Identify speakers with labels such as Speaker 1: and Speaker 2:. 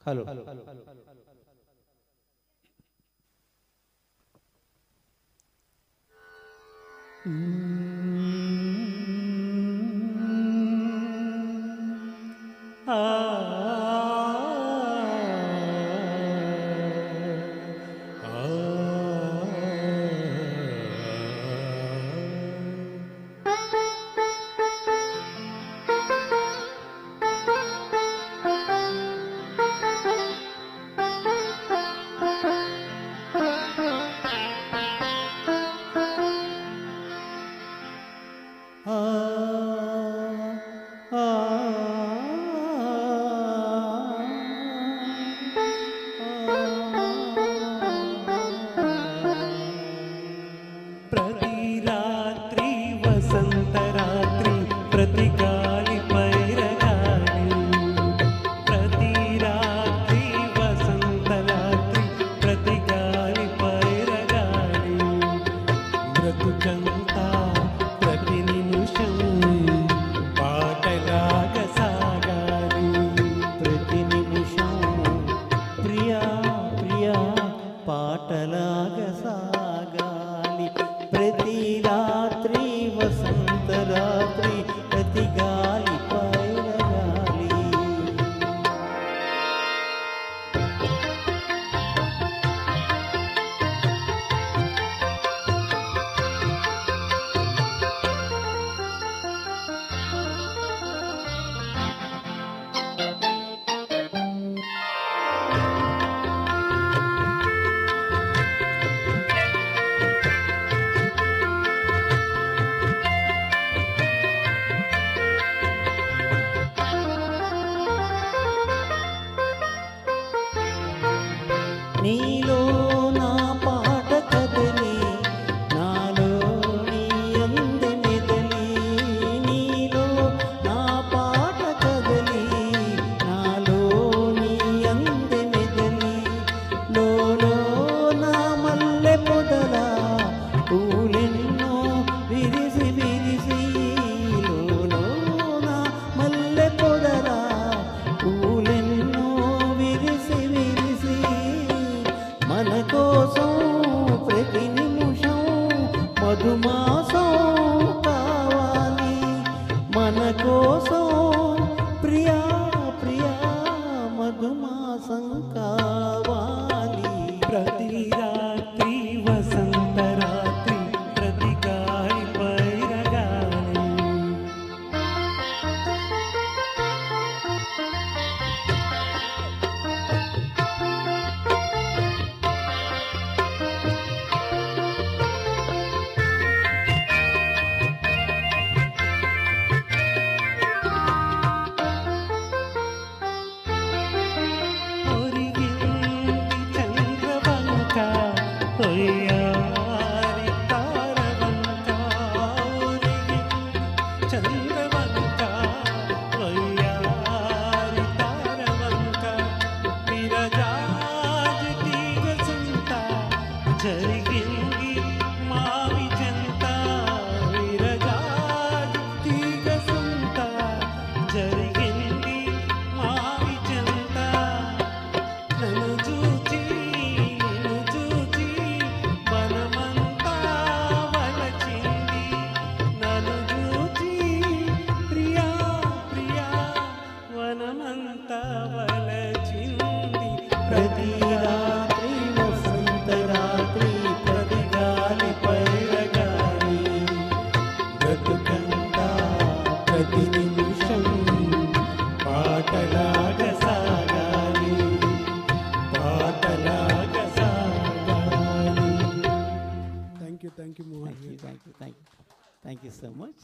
Speaker 1: Hello. ప్రతి రాత్రి వసంత రాత్రి ప్రతి గాలి పైరగాలి, ప్రతి రాత్రి వసంత రాత్రి ప్రతి గాలి పైరగాలి, బ్రతుకంతా ప్రతి నిమిషం పాటలాగా సాగాలి, ప్రతి నిమిషం ప్రియా ప్రియా పాటలాగా సాగాలి, ప్రతి రాత్రి వసంత రాత్రి ప్రతి గాలి పైరగాలి. నీలో నా పాట కదలి, నాలో నీ అంది మెదలి, నీలో నా పాట కదలి, నాలో నీ అంది మెదలి, లోలో నా మల్లె పొదల పూలెన్నో విరిసి విరిసి, లోలో నా మల్లె పొదల పూలెన్నో విరిసి విరిసి, మన కోసం ప్రతి నిమిషం మధుమాసం కావాలి, మన కోసం ప్రియా ప్రియా మధుమాసం కావాలి, ప్రతి రాత్రి వసంత రాత్రి ప్రతి గాలి పైరగాలి. ఒయ్యారి తారవంక ఒరిగి చంద్రవంక, ఒయ్యారి తారవంక విరజాజి తీగ సుంత జరిగింది మావి జంత, విరజాజి తీగ సుంత జరిగింది మావి జంత, నన్ను చూచి ప్రతి రాత్రి వసంత రాత్రి ప్రతి గాలి పైరగాలి, బ్రతుకంతా ప్రతి నిమిషం పాటలాగా సాగాలి, పాటలాగా సాగాలి. Thank you Mohan. Thank you so much.